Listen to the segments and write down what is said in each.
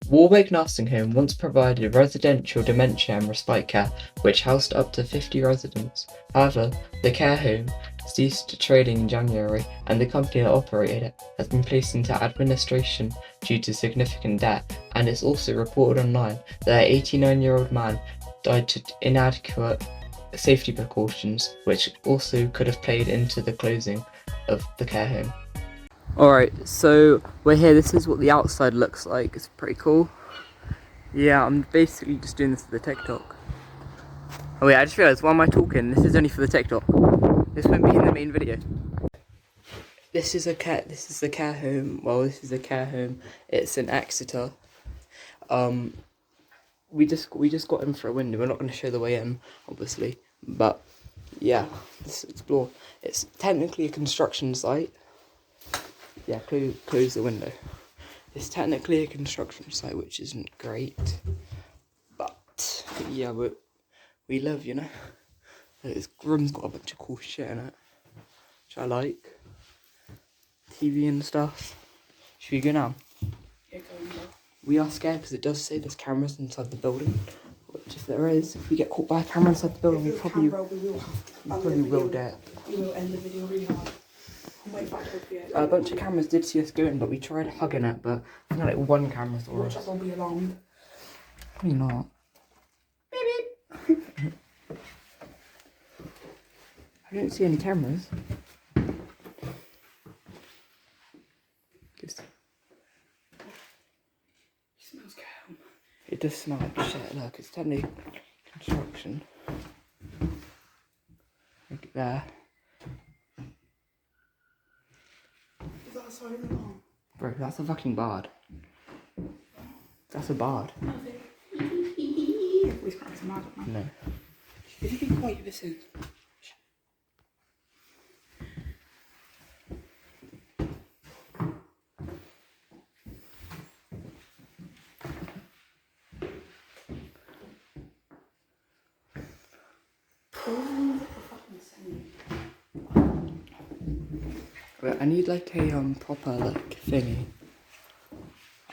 Warwick Nursing Home once provided residential dementia and respite care, which housed up to 50 residents. However, the care home ceased trading in January, and the company that operated it has been placed into administration due to significant debt, and it's also reported online that an 89-year-old man died to inadequate safety precautions, which also could have played into the closing of the care home. Alright, so we're here. This is what the outside looks like. It's pretty cool. Yeah, I'm basically just doing this for the TikTok. Oh yeah, I just realised, why am I talking? This is only for the TikTok. This won't be in the main video. This is the care home. Well, this is a care home. It's in Exeter. We just got in for a window. We're not going to show the way in, obviously. But yeah, let's explore. It's technically a construction site. Yeah, close the window. It's technically a construction site, which isn't great, but yeah, we live, you know. This room's got a bunch of cool shit in it, which I like. TV and stuff. Should we go now? Yeah, go on. We are scared because it does say there's cameras inside the building, which if there is, if we get caught by a camera inside the building, we probably will get. We will end the video really hard. A bunch of cameras did see us go in, but we tried hugging it, but I think like one camera saw us. Watch us all be alarmed. Probably not. Beep beep. I don't see any cameras. It smells cow. It does smell like shit. Look, it's technically construction. Look at there. Is that a siren alarm? Bro, that's a fucking bard. That's a bard. Voice cracks are mad at me. No. If you be quiet, listen. But I need like a proper like thingy.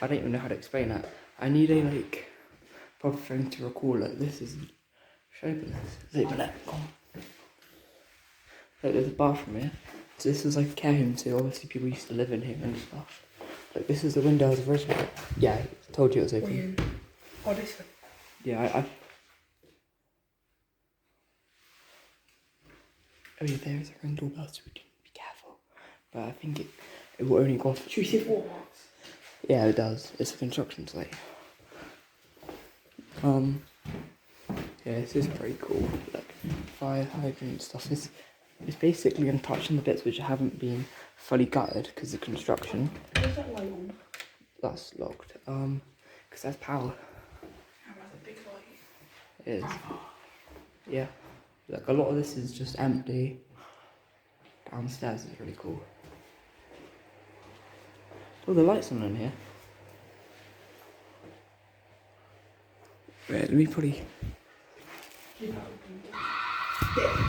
I don't even know how to explain it. I need a like proper thing to record. Like this is. Should I open this? Let's open it. Come on. Like there's a bathroom here. So this is like a care home, so obviously people used to live in here and stuff. Like this is the windows originally. Yeah, I told you it was open. Oh, this one. Yeah, Oh yeah, there is a ring doorbell, so we can be careful. But I think it will only go off. Should we see if water works? Yeah, it does. It's a construction site. Yeah, this is pretty cool. Like fire hydrant stuff. It's basically untouching the bits which haven't been fully gutted because of construction. Where's that light on? That's locked. Because that's power. Yeah, that's a big light. It is. Yeah. Like a lot of this is just empty. Downstairs is really cool. Oh, the lights on in here. Wait, let me probably.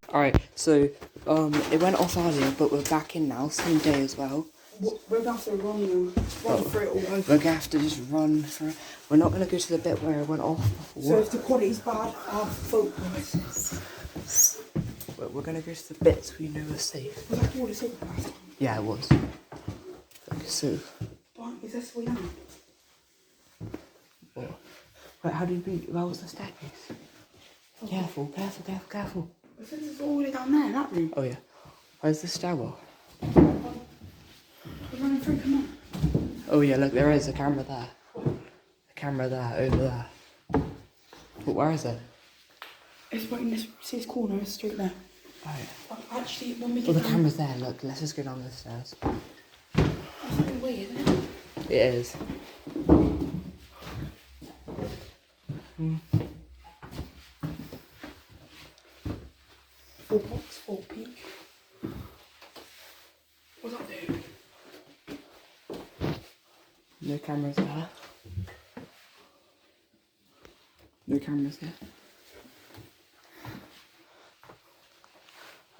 Alright, so it went off earlier, but we're back in now, same day as well. We're going to have to run through it all over. We're gonna have to just run through it. We're not gonna go to the bit where it went off before. So if the quality's bad, I'll focus. But we're gonna go to the bits we know are safe. Was that water safe last time? Yeah, it was. Okay, so. Is this way down? What? Wait, how did we? Where was the staircase? Oh. Careful. This is all the way down there, that room. Oh yeah. Where's the stairwell? We're running through, come on. Oh yeah, look, there is a camera there. A camera there, over there. But where is it? It's right in this corner, it's straight there. Oh yeah. Actually, when we Oh, get the down... camera's there, look, let's just go down the stairs. That's not the way, isn't it? It is. Four box, 4 peak. What's that do? No cameras there. No cameras here.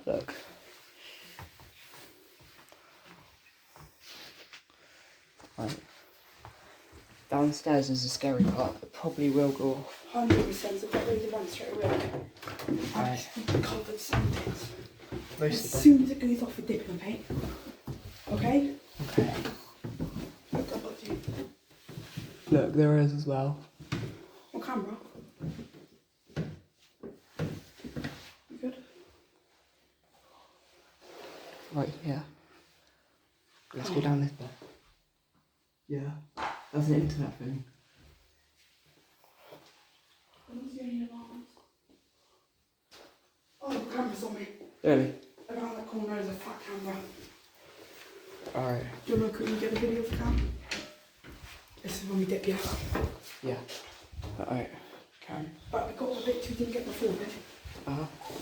Look. Right. Downstairs is a scary part. It probably will go off. 100%, so get ready to run straight away. Right. I've covered some bits. Most As of soon as it goes off, we're dipping, okay? Okay? Okay. Look up at you. Look, there is as well. On camera. You good? Right here. Let's go down this bit. Yeah. That's an internet thing. I don't see any alarms. Oh, the camera's on me. Really? Around that corner is a fat camera. Alright. Do you want to quickly get a video of the cam? This is when we dip, yeah? Yeah. Alright. Can. But we got a bit we didn't get before, did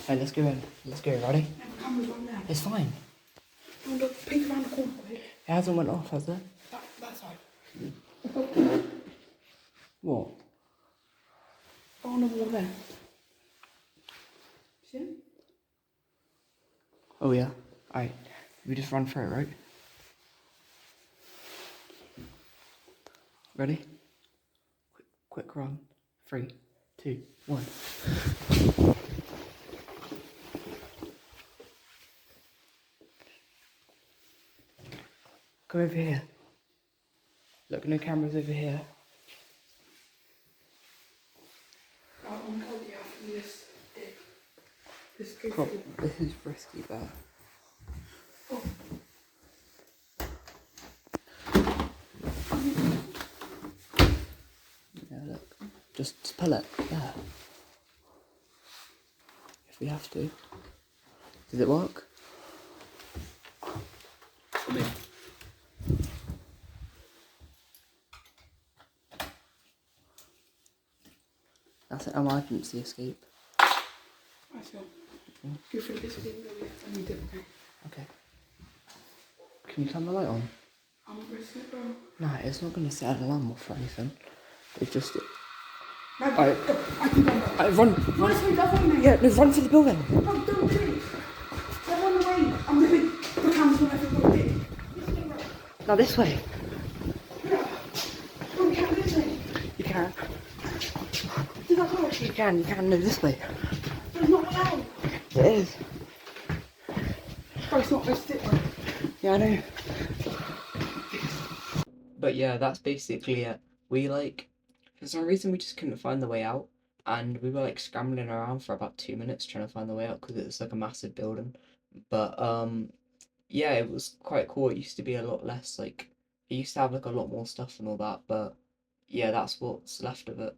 Hey, let's go in. Let's go, ready? yeah, the camera's right there. It's fine. Oh, look, peek around the corner, quick. It hasn't went off, has it? That side. What? On the wall there. See it? Oh yeah. Alright. We just run through it, right? Ready? Quick run. 3, 2, 1. Come over here. Look, no cameras over here. Right, on God, yeah, from this dip. This goes Prob- through. This is risky, but Oh. yeah, look. Just pull it. There. If we have to. Does it work? Come in. That's an emergency escape. Right, so. Go through this bit, and we dip, okay? Okay. Can you turn the light on? I'm not risking it, bro. Nah, it's not going to set an alarm off or anything. It's just... No, Alright. go. I can go. Run! Nice way, that's one mate. Yeah, no, run for the building! No, don't do it. They're on the way. I'm leaving. The camera's on everyone. Now this way! No, we can't this way. You can. Do that way. You can, no, this way. It's not allowed. It is. Bro, it's not supposed to dip, bro. Yeah, I know. But yeah, that's basically it. We for some reason we just couldn't find the way out, and we were scrambling around for about 2 minutes trying to find the way out because it's a massive building. But yeah, it was quite cool. It used to be a lot less it used to have a lot more stuff and all that, but yeah, that's what's left of it.